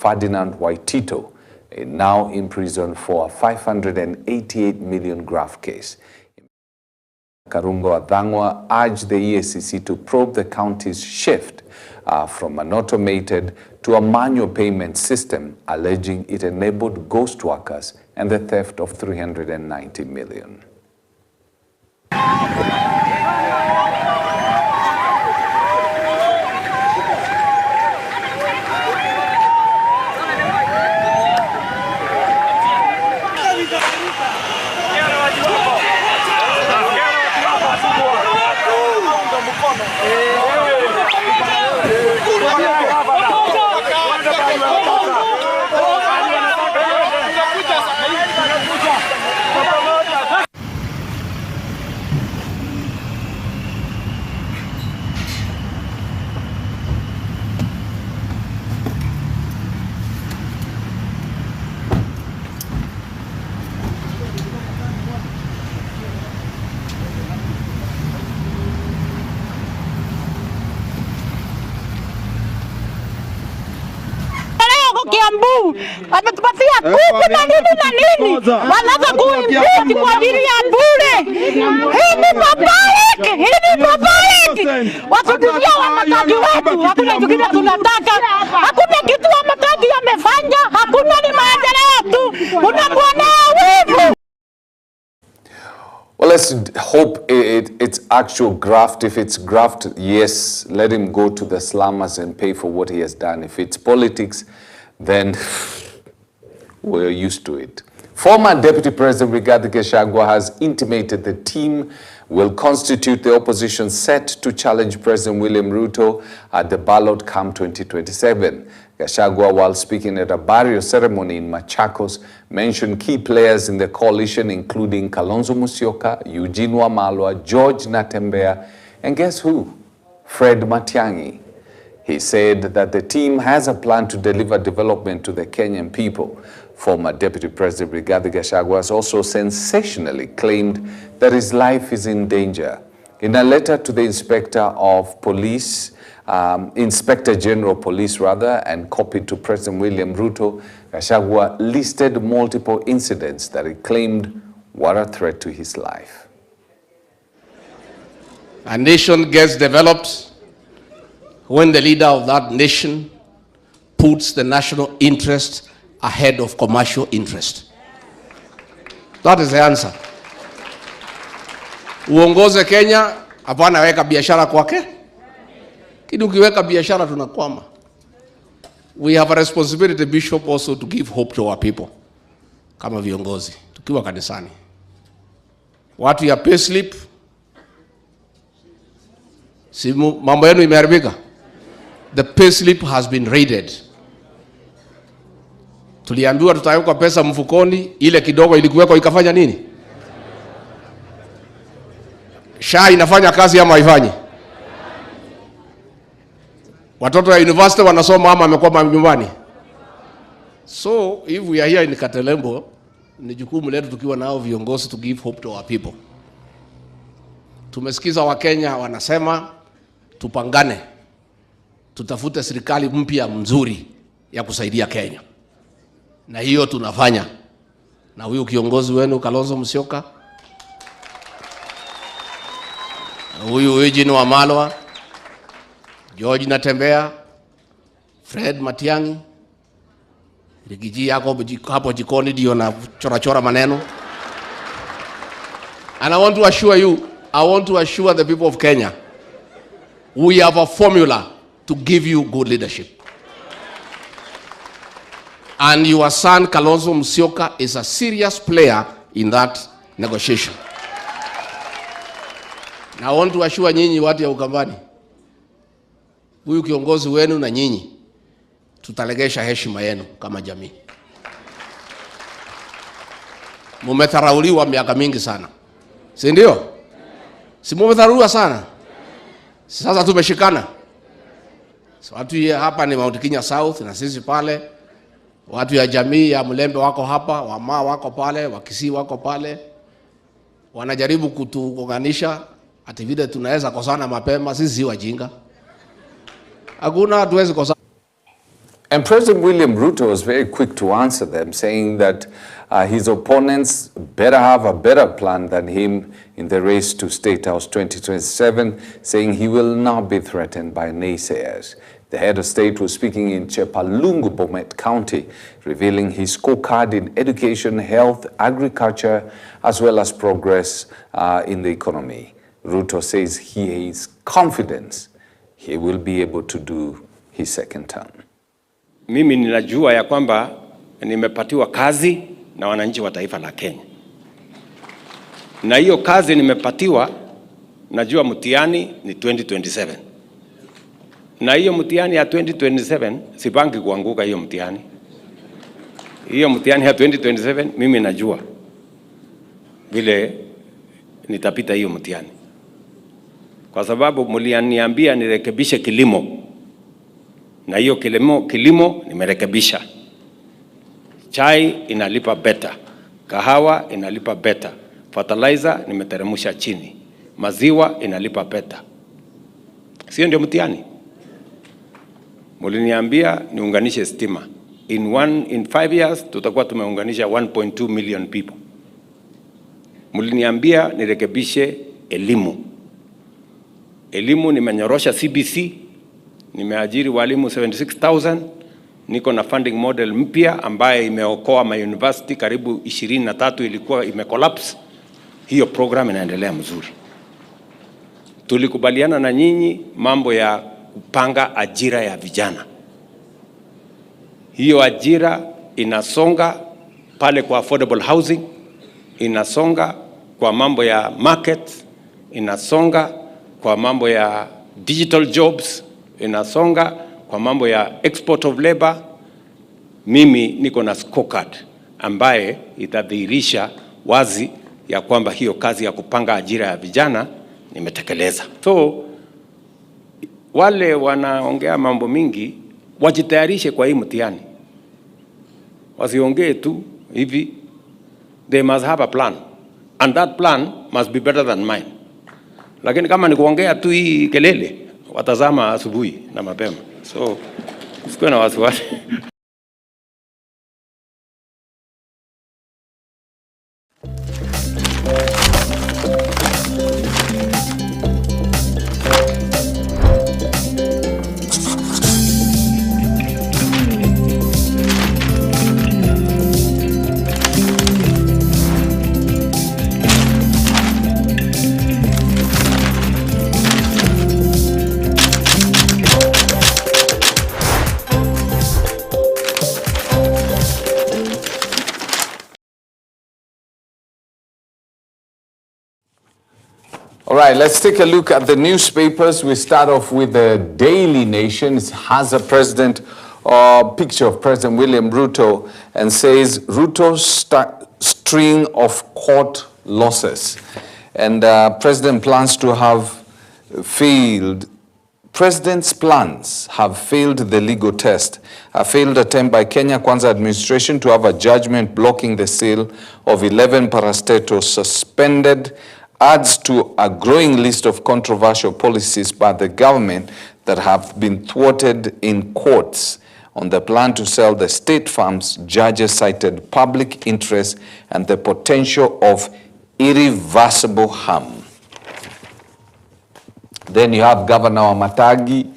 Ferdinand Waitito, now in prison for a 588 million graft case. Karungo Adhangwa urged the EACC to probe the county's shift from an automated to a manual payment system, alleging it enabled ghost workers and the theft of 390 million. Kiambu ametupatia kuku na nini wanaanza kuimpiti kwa ajili ya bure. Hii ni mabariki watutulia wamatagi wetu. Hakuna kitu kile tunataka, hakuna kitu wamatagi yamefanya, hakuna, ni maendeleo tu, unakuonea wivu. Well, let's hope it's actual graft. If it's graft, yes, let him go to the slummers and pay for what he has done. If it's politics, then we're used to it. Former Deputy President Rigathi Gachagua has intimated the team will constitute the opposition set to challenge President William Ruto at the ballot come 2027. Gachagua, while speaking at a burial ceremony in Machakos, mentioned key players in the coalition, including Kalonzo Musyoka, Eugene Wamalwa, George Natembeya, and guess who? Fred Matiang'i. He said that the team has a plan to deliver development to the Kenyan people. Former Deputy President Rigathi Gachagua has also sensationally claimed that his life is in danger. In a letter to the Inspector General Police and copied to President William Ruto, Gachagua listed multiple incidents that he claimed were a threat to his life. A nation gets developed when the leader of that nation puts the national interest ahead of commercial interest. That is the answer. Uongoze Kenya, hapana weka biashara kwake. Kidu ukiweka biashara tunakwama. We have a responsibility, Bishop, also to give hope to our people. Kama viongozi, tukiwa kanisani. Watu ya payslip, simu mambo yenu imeharibika. The payslip has been raided. Tuliambiwa tutaweka pesa mfukoni, ile kidogo ilikuwekwa ikafanya nini? SHA inafanya kazi ama haifanyi? Watoto wa university wanasoma ama wamekuwa nyumbani? So if we are here in Katelembo, ni jukumu letu tukiwa nao viongozi to give hope to our people. Tumesikiza Wakenya wanasema tupangane, tutafute serikali mpya mzuri ya kusaidia Kenya. Na hiyo tunafanya. Na huyu kiongozi wenu Kalonzo Musyoka, huyu Eugene Wamalwa, George Natembeya, Fred Matiang'i, Rigiji yako hapo jikoni ndio na chora maneno. And I want to assure the people of Kenya, we have a formula to give you good leadership. And your son Kalonzo Musyoka is a serious player in that negotiation. Now I want to assure nyinyi watu ya Ukambani, huyu kiongozi wenu na nyinyi tutalegesha heshima yenu kama jamii. Mumetharauliwa miaka mingi sana, si ndio? Si mumetharauliwa sana? Sasa tumeshikana. So watu hapa ni Mount Kenya South na sisi pale, watu ya jamii ya Mlembe wako hapa, Wamaa wako pale, Wakisii wako pale. Wanajaribu kutuunganisha ati vile tunaweza kosana mapema. Sisi wajinga. Hakuna tuwezi kosana. And President William Ruto was very quick to answer them, saying that his opponents better have a better plan than him in the race to State House 2027, saying he will not be threatened by naysayers. The head of state was speaking in Chepalungu, Bomet County, revealing his scorecard in education, health, agriculture, as well as progress in the economy. Ruto says he is confident he will be able to do his second term. Mimi ninajua ya kwamba nimepatiwa kazi na wananchi wa taifa la Kenya. Na hiyo kazi nimepatiwa, najua mtihani ni 2027. Na hiyo mtihani ya 2027 sipangi kuanguka hiyo mtihani. Hiyo mtihani ya 2027 mimi najua vile nitapita hiyo mtihani. Kwa sababu mlianiambia nirekebishe kilimo. Na hiyo kilimo nimerekebisha. Chai inalipa beta, kahawa inalipa beta, fertilizer nimeteremsha chini, maziwa inalipa beta. Sio ndio mtihani? Muliniambia niunganishe stima. In 5 years tutakuwa tumeunganisha 1.2 million people. Muliniambia nirekebishe elimu. Elimu nimenyorosha CBC, nimeajiri walimu 76,000, niko na funding model mpya ambaye imeokoa ma university karibu 23 ilikuwa imecollapse. Hiyo program inaendelea mzuri. Tulikubaliana na nyinyi mambo ya kupanga ajira ya vijana. Hiyo ajira inasonga pale kwa affordable housing, inasonga kwa mambo ya market, inasonga kwa mambo ya digital jobs, inasonga kwa mambo ya export of labor. Mimi niko na scorecard ambaye itadhihirisha wazi ya kwamba hiyo kazi ya kupanga ajira ya vijana nimetekeleza. So wale wanaongea mambo mingi wajitayarishe kwa hii mtihani. Wasiongee tu hivi. They must have a plan, and that plan must be better than mine. Lakini kama ni kuongea tu hii kelele, watazama asubuhi na mapema. So usikuwe na wasiwasi. All right, let's take a look at the newspapers. We start off with the Daily Nation. It has a picture of President William Ruto and says, Ruto's string of court losses. And President's plans have failed the legal test. A failed attempt by Kenya Kwanza administration to have a judgment blocking the sale of 11 parastatos suspended adds to a growing list of controversial policies by the government that have been thwarted in courts. On the plan to sell the state farms, judges cited public interest and the potential of irreversible harm. Then you have Governor Wamatagi,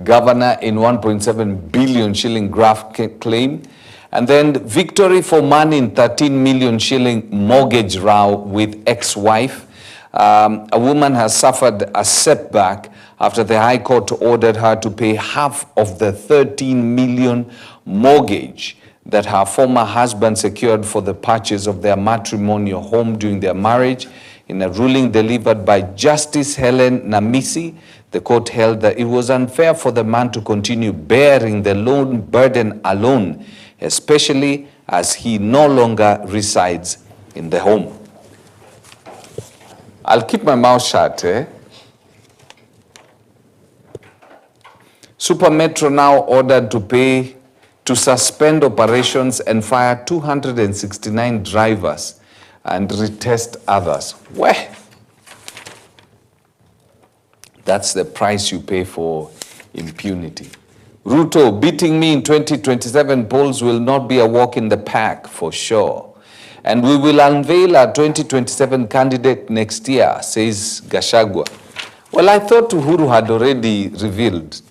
governor in 1.7 billion shilling graft claim. And then victory for man in 13 million shilling mortgage row with ex-wife. A woman has suffered a setback after the High Court ordered her to pay half of the 13 million mortgage that her former husband secured for the purchase of their matrimonial home during their marriage. In a ruling delivered by Justice Helen Namisi, the court held that it was unfair for the man to continue bearing the loan burden alone, especially as he no longer resides in the home. I'll keep my mouth shut, Super Metro now ordered to suspend operations and fire 269 drivers and retest others. Where? That's the price you pay for impunity. Ruto, beating me in 2027 polls will not be a walk in the park for sure. And we will unveil our 2027 candidate next year, says Gachagua. Well, I thought Uhuru had already revealed.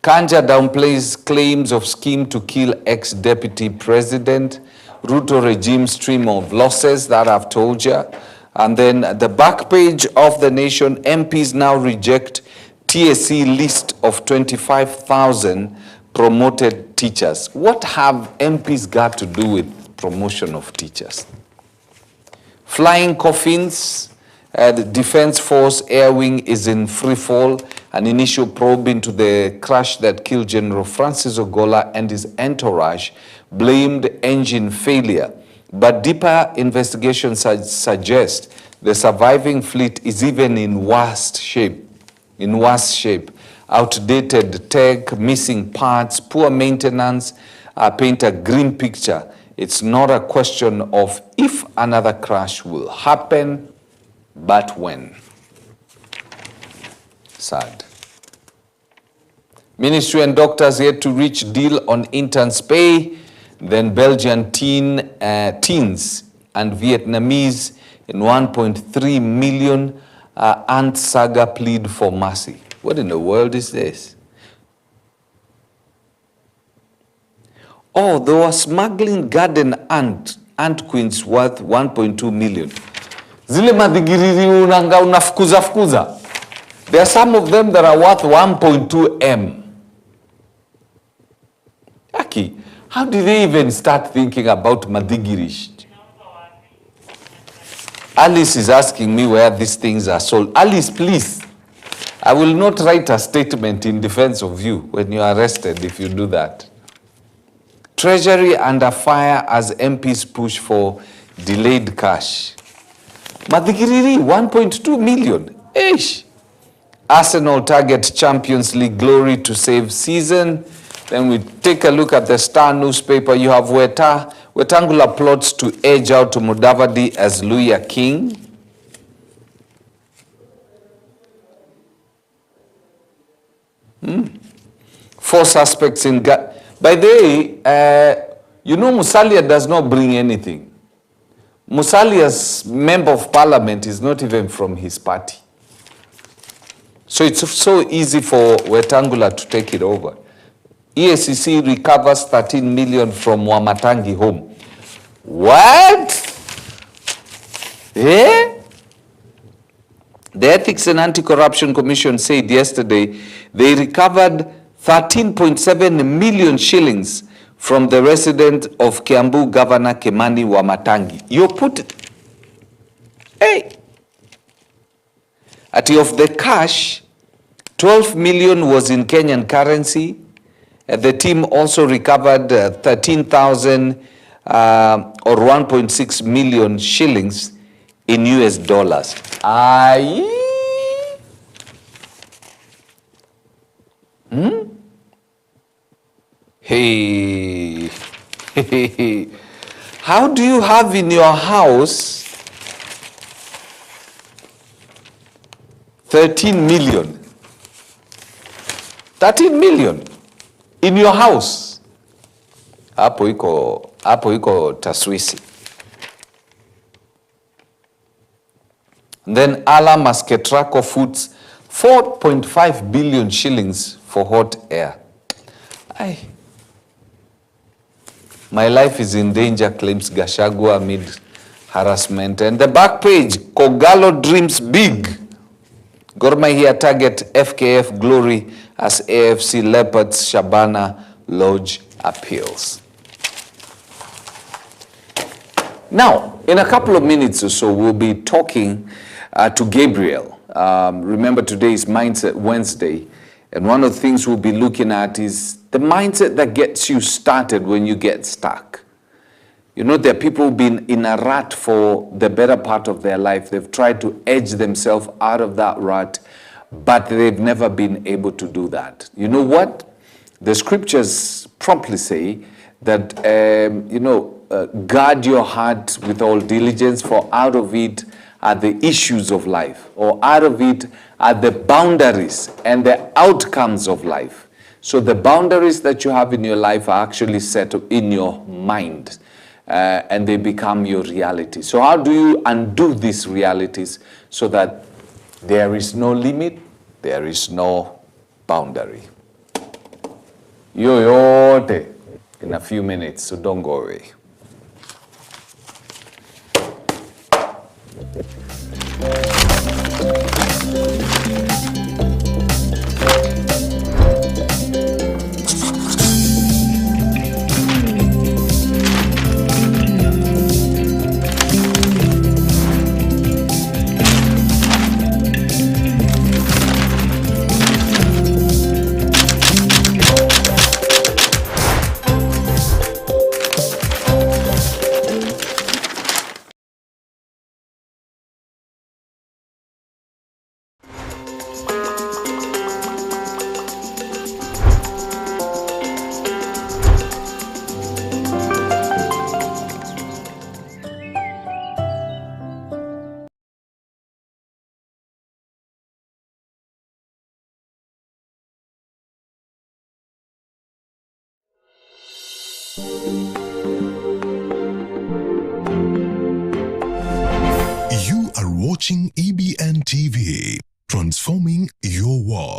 Kanja downplays claims of scheme to kill ex-deputy president. Ruto regime stream of losses, that I've told you. And then the back page of The Nation, MPs now reject TSC list of 25,000 promoted teachers. What have MPs got to do with promotion of teachers? Flying coffins, the Defense Force Air Wing is in free fall. An initial probe into the crash that killed General Francis Ogola and his entourage blamed engine failure. But deeper investigations suggest the surviving fleet is even in worse shape. Outdated tech, missing parts, poor maintenance paint a grim picture. It's not a question of if another crash will happen, but when. Sad. Ministry and doctors yet to reach deal on interns' pay. Then Belgian teens and Vietnamese in 1.3 million ant saga plead for mercy. What in the world is this? Oh, they were smuggling garden ant queens worth 1.2 million. Zile madigiriri unafukuza. There are some of them that are worth 1.2 M. Aki, how did they even start thinking about madigirish? Alice is asking me where these things are sold. Alice, please. I will not write a statement in defense of you when you are arrested if you do that. Treasury under fire as MPs push for delayed cash. Madigiriri, 1.2 million. Eish. Arsenal target Champions League glory to save season. Then we take a look at the Star newspaper. You have Wetangula plots to edge out to Mudavadi as Luya King. Four suspects in... By the way, you know Musalia does not bring anything. Musalia's member of parliament is not even from his party. So it's so easy for Wetangula to take it over. EACC recovers 13 million from Wamatangi home. What? Eh? The Ethics and Anti-Corruption Commission said yesterday they recovered 13.7 million shillings from the resident of Kiambu Governor Kimani Wamatangi. You put it. Hey. Of the cash, 12 million was in Kenyan currency. The team also recovered 13,000 or 1.6 million shillings in US dollars. Hey. How do you have in your house 13 million? 13 million in your house. Hapo iko taswisi. Then Alam Masketrako Foods 4.5 billion shillings for hot air. My life is in danger, claims Gachagua amid harassment. And the back page, Kogalo dreams big. Gor Mahia target FKF glory as AFC Leopards Shabana Lodge appeals. Now, in a couple of minutes or so, we'll be talking to Gabriel. Remember, today is Mindset Wednesday. And one of the things we'll be looking at is the mindset that gets you started when you get stuck. You know, there are people who've been in a rut for the better part of their life. They've tried to edge themselves out of that rut, but they've never been able to do that. You know what? The scriptures promptly say that, guard your heart with all diligence, for out of it are the issues of life, or out of it are the boundaries and the outcomes of life. So the boundaries that you have in your life are actually set in your mind, and they become your reality. So how do you undo these realities so that there is no limit, there is no boundary? Yoyote in a few minutes, so don't go away. You are watching EBN TV, transforming your world.